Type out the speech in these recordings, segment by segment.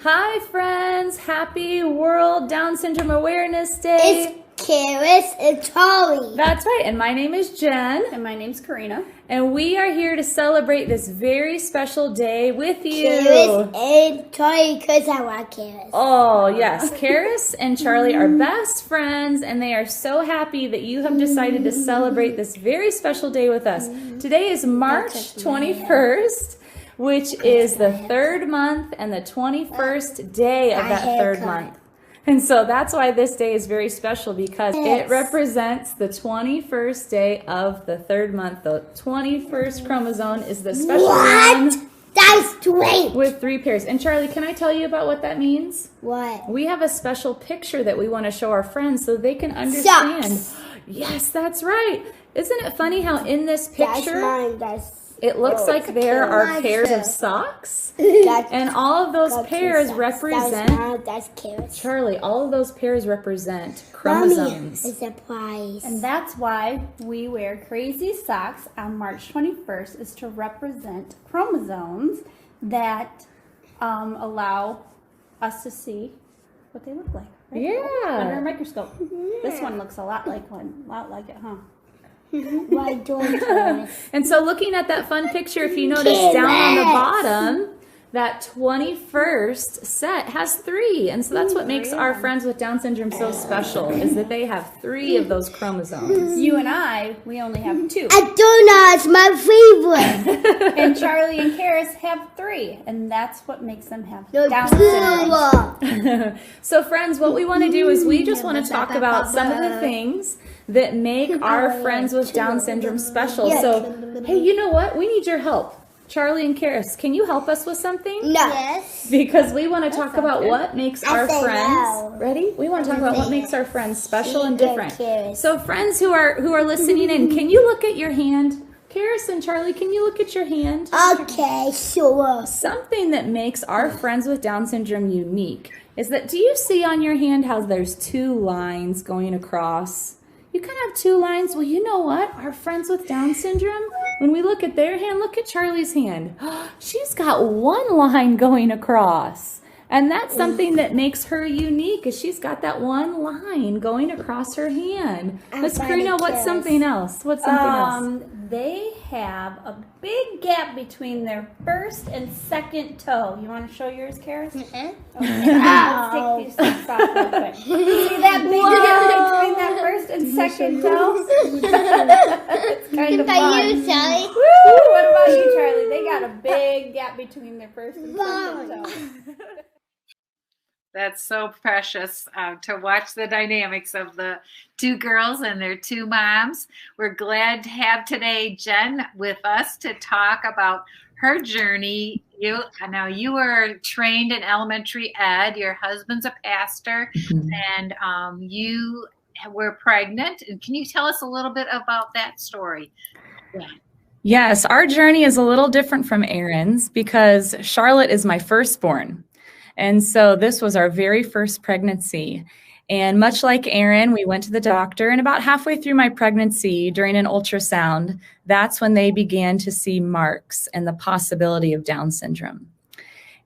Hi, friends. Happy World Down Syndrome Awareness Day. It's Keris and Charlie. That's right. And my name is Jen. And my name's Karina. And we are here to celebrate this very special day with you. Keris and Charlie, because I want Keris. Oh, yes. Keris and Charlie are best friends, and they are so happy that you have decided to celebrate this very special day with us. Today is March 21st. Which is the third month and the 21st day of that third month. And so that's why this day is very special, because it represents the 21st day of the third month. The 21st chromosome is the special one. That's great. With 3 pairs. And Charlie, can I tell you about what that means? What? We have a special picture that we want to show our friends so they can understand. Socks. Yes, that's right. Isn't it funny how in this picture... That's mine. It looks like there are pairs of socks, and all of those pairs represent, that's Keris. Charlie, all of those pairs represent chromosomes. Mommy, a surprise. And that's why we wear crazy socks on March 21st, is to represent chromosomes that allow us to see what they look like. Right? Yeah. Under a microscope. This one looks a lot like it, huh? Why don't Keris? And so looking at that fun picture, if you notice down on the bottom, that 21st set has 3. And so that's what makes our friends with Down syndrome so special, is that they have 3 of those chromosomes. You and I, we only have 2. A donut's my favorite. And Charlie and Keris have 3. And that's what makes them have The Down syndrome. blue. So friends, what we want to do is we just want to talk about some of the things that make our friends with Down syndrome special. So, hey, you know what? We need your help. Charlie and Keris, can you help us with something? No. Yes. Because we want to talk about what makes our say friends, no. ready? We want to talk about what makes our friends special and different. Keris. So friends who are listening in, can you look at your hand? Keris and Charlie, can you look at your hand? Okay, sure. Something that makes our friends with Down syndrome unique is that, do you see on your hand how there's 2 lines going across? You kind of have 2 lines. Well, you know what? Our friends with Down syndrome, when we look at their hand, look at Charlie's hand. She's got 1 line going across. And that's something that makes her unique, is she's got that 1 line going across her hand. Miss Karina, what's something else? What's something else? They have a big gap between their first and second toe. You want to show yours, Keris? Okay. Let's take these socks off real quick. See that big gap between that first and second toe? It's kind of fun. You, Charlie? Woo! What about you, Charlie? They got a big gap between their first and second toe. That's so precious to watch the dynamics of the 2 girls and their 2 moms. We're glad to have today Jen with us to talk about her journey. You were trained in elementary ed. Your husband's a pastor, and you were pregnant. And can you tell us a little bit about that story? Yeah. Yes, our journey is a little different from Aaron's because Charlotte is my firstborn. And so this was our very first pregnancy. And much like Aaron, we went to the doctor, and about halfway through my pregnancy, during an ultrasound, that's when they began to see marks and the possibility of Down syndrome.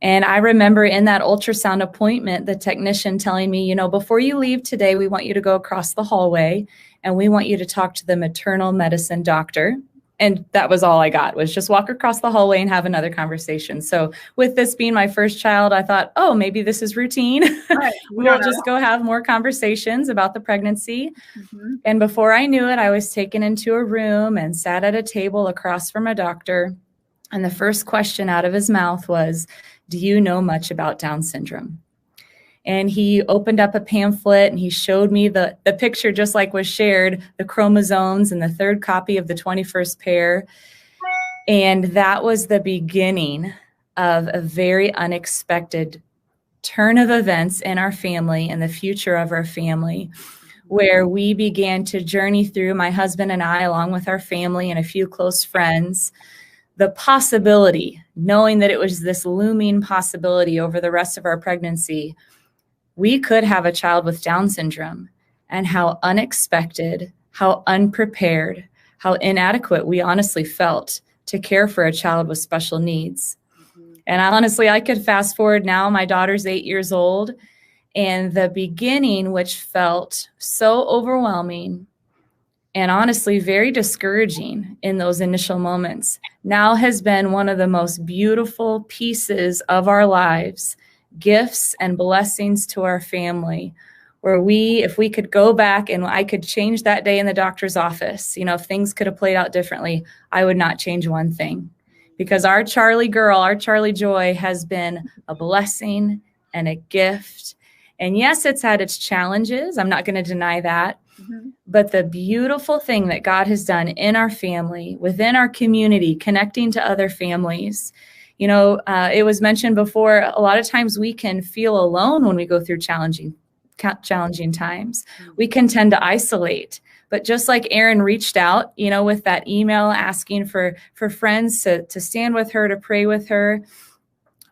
And I remember in that ultrasound appointment, the technician telling me, before you leave today, we want you to go across the hallway and we want you to talk to the maternal medicine doctor. And that was all I got, was just walk across the hallway and have another conversation. So with this being my first child, I thought, oh, maybe this is routine. Right. We'll just go have more conversations about the pregnancy. And before I knew it, I was taken into a room and sat at a table across from a doctor. And the first question out of his mouth was, do you know much about Down syndrome? And he opened up a pamphlet and he showed me the picture, just like was shared, the chromosomes and the 3rd copy of the 21st pair. And that was the beginning of a very unexpected turn of events in our family and the future of our family, where we began to journey through, my husband and I, along with our family and a few close friends, the possibility, knowing that it was this looming possibility over the rest of our pregnancy, we could have a child with Down syndrome, and how unexpected, how unprepared, how inadequate we honestly felt to care for a child with special needs. And honestly, I could fast forward now. My daughter's 8 years old, and the beginning, which felt so overwhelming and honestly very discouraging in those initial moments, now has been one of the most beautiful pieces of our lives, gifts and blessings to our family, where if we could go back and I could change that day in the doctor's office, if things could have played out differently, I would not change one thing, because our Charlie girl, our Charlie Joy, has been a blessing and a gift. And yes, it's had its challenges. I'm not going to deny that. But the beautiful thing that God has done in our family, within our community, connecting to other families, it was mentioned before, a lot of times we can feel alone when we go through challenging times. We can tend to isolate. But just like Erin reached out, with that email asking for friends to stand with her, to pray with her,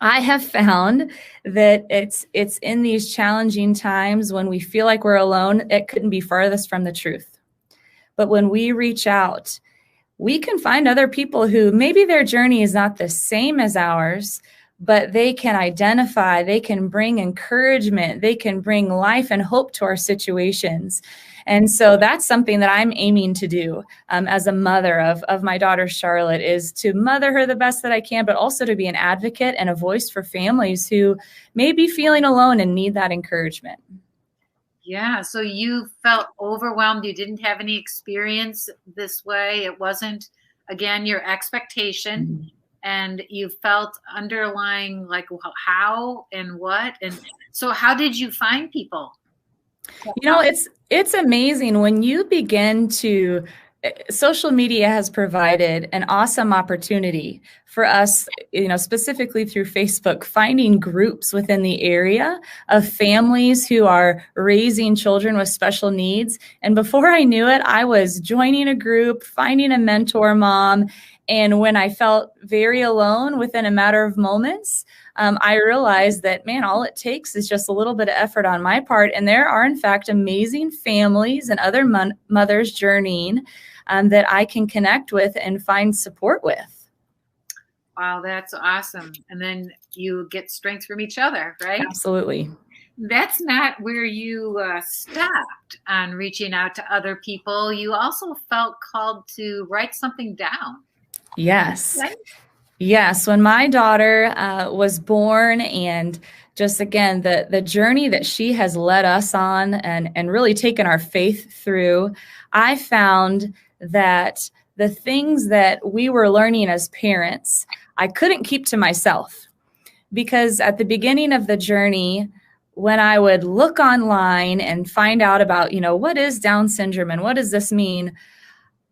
I have found that it's in these challenging times when we feel like we're alone, it couldn't be farthest from the truth. But when we reach out, we can find other people who maybe their journey is not the same as ours, but they can identify, they can bring encouragement, they can bring life and hope to our situations. And so that's something that I'm aiming to do as a mother of my daughter, Charlotte, is to mother her the best that I can, but also to be an advocate and a voice for families who may be feeling alone and need that encouragement. Yeah, so you felt overwhelmed. You didn't have any experience this way. It wasn't, again, your expectation. Mm-hmm. And you felt underlying, like, how and what? And so how did you find people? It's amazing when you begin to, social media has provided an awesome opportunity for us, specifically through Facebook, finding groups within the area of families who are raising children with special needs. And before I knew it, I was joining a group, finding a mentor mom. And when I felt very alone within a matter of moments, I realized that, man, all it takes is just a little bit of effort on my part. And there are, in fact, amazing families and other mothers journeying that I can connect with and find support with. Wow, that's awesome. And then you get strength from each other, right? Absolutely. That's not where you stopped on reaching out to other people. You also felt called to write something down. Yes. Right? Yes. When my daughter was born, and just again, the journey that she has led us on and really taken our faith through, I found that the things that we were learning as parents, I couldn't keep to myself, because at the beginning of the journey, when I would look online and find out about, what is Down syndrome and what does this mean,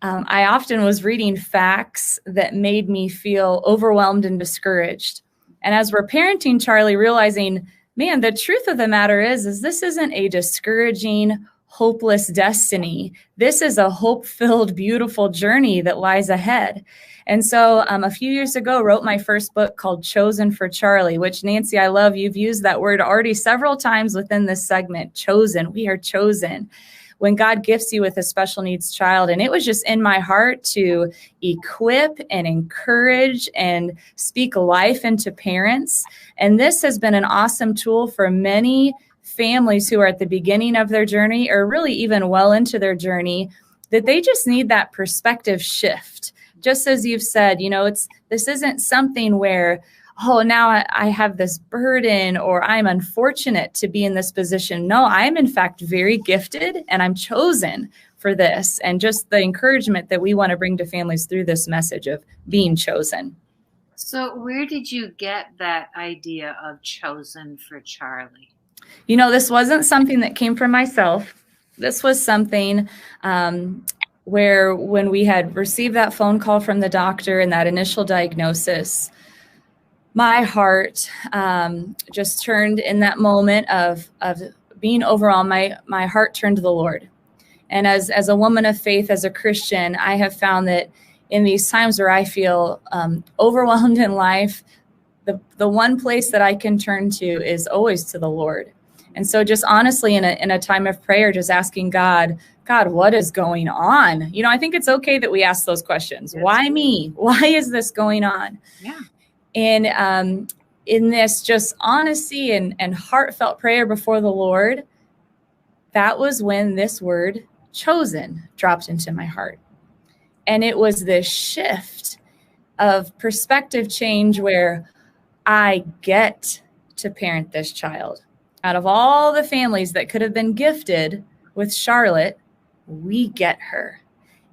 I often was reading facts that made me feel overwhelmed and discouraged. And as we're parenting Charlie, realizing, man, the truth of the matter is this isn't a discouraging, hopeless destiny. This is a hope-filled, beautiful journey that lies ahead. And so a few years ago, wrote my first book called Chosen for Charlie, which, Nancy, I love. You've used that word already several times within this segment. Chosen. We are chosen. When God gifts you with a special needs child. And it was just in my heart to equip and encourage and speak life into parents. And this has been an awesome tool for many families who are at the beginning of their journey, or really even well into their journey, that they just need that perspective shift. Just as you've said, this isn't something where, oh, now I have this burden, or I'm unfortunate to be in this position. No, I'm in fact very gifted, and I'm chosen for this. And just the encouragement that we want to bring to families through this message of being chosen. So where did you get that idea of chosen for Charlie? This wasn't something that came from myself. This was something where when we had received that phone call from the doctor and that initial diagnosis, my heart just turned in that moment of being overwhelmed. My heart turned to the Lord. And as a woman of faith, as a Christian, I have found that in these times where I feel overwhelmed in life, the one place that I can turn to is always to the Lord. And so just honestly, in a time of prayer, just asking God, what is going on? I think it's okay that we ask those questions. Why me? Why is this going on? Yeah. in this just honesty and heartfelt prayer before the Lord, that was when this word chosen dropped into my heart. And it was this shift of perspective change where I get to parent this child. Out of all the families that could have been gifted with Charlotte, we get her.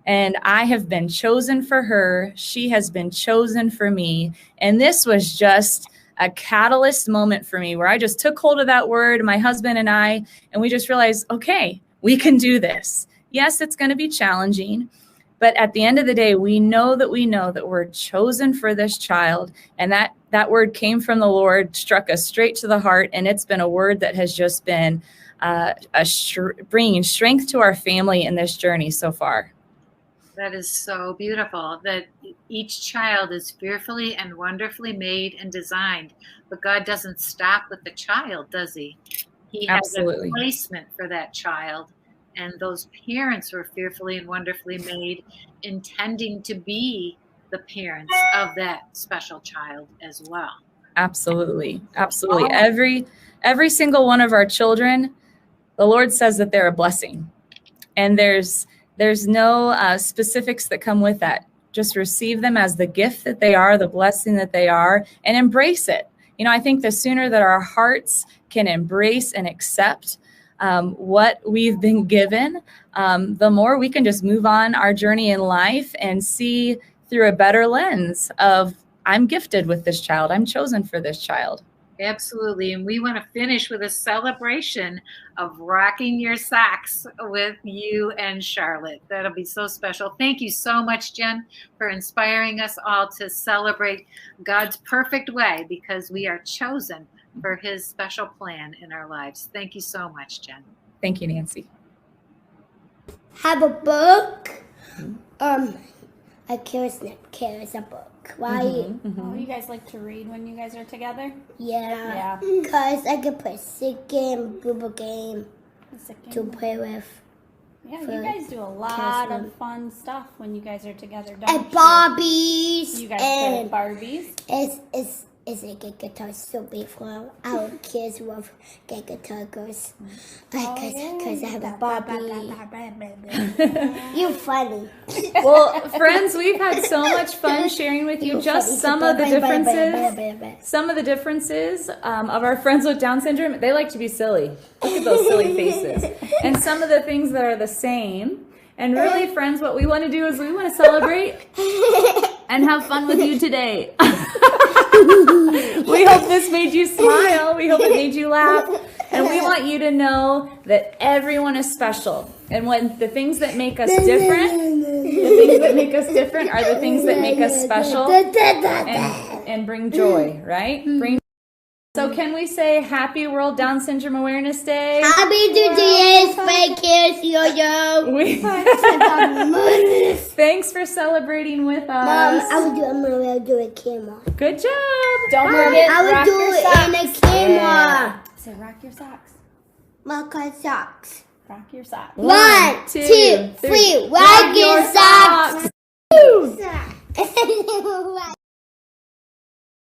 And I have been chosen for her. She has been chosen for me. And this was just a catalyst moment for me where I just took hold of that word, my husband and I, and we just realized, okay, we can do this. Yes, it's going to be challenging, but at the end of the day, we know that we're chosen for this child. And that word came from the Lord, struck us straight to the heart. And it's been a word that has just been bringing strength to our family in this journey so far. That is so beautiful, that each child is fearfully and wonderfully made and designed. But God doesn't stop with the child, does he? He has Absolutely. a placement for that child. And those parents were fearfully and wonderfully made, intending to be the parents of that special child as well. Absolutely. Absolutely. Every single one of our children, the Lord says that they're a blessing. And there's no specifics that come with that. Just receive them as the gift that they are, the blessing that they are, and embrace it. You know, I think the sooner that our hearts can embrace and accept what we've been given, the more we can just move on our journey in life and see through a better lens of, I'm gifted with this child. I'm chosen for this child. Absolutely. And we want to finish with a celebration of rocking your socks with you and Charlotte. That'll be so special. Thank you so much, Jen, for inspiring us all to celebrate God's perfect way, because we are chosen for his special plan in our lives. Thank you so much, Jen. Thank you, Nancy. Have a book. A Keris a book. Why? Oh, you guys like to read when you guys are together? Yeah. Because I can play sick game, Google game to play with. Yeah, you guys do a lot of fun stuff when you guys are together, don't And you? Barbies. You guys play with Barbies? It's a get guitar so big for our kids love get guitar girls. Because I have a Barbie. You're funny. Well, friends, we've had so much fun sharing with you just some of the differences of our friends with Down syndrome. They like to be silly. Look at those silly faces. And some of the things that are the same. And really, friends, what we want to do is we want to celebrate and have fun with you today. We hope this made you smile. We hope it made you laugh. And we want you to know that everyone is special. And when the things that make us different, are the things that make us special and bring joy, right? So can we say Happy World Down Syndrome Awareness Day? Happy today's Keris yo-yo. Thanks for celebrating with us. Mom, I will do a camera. Good job. Don't forget, I will do it in a camera. So rock your socks. Rock your socks. Rock your socks. 1, 2, 3. Rock your socks.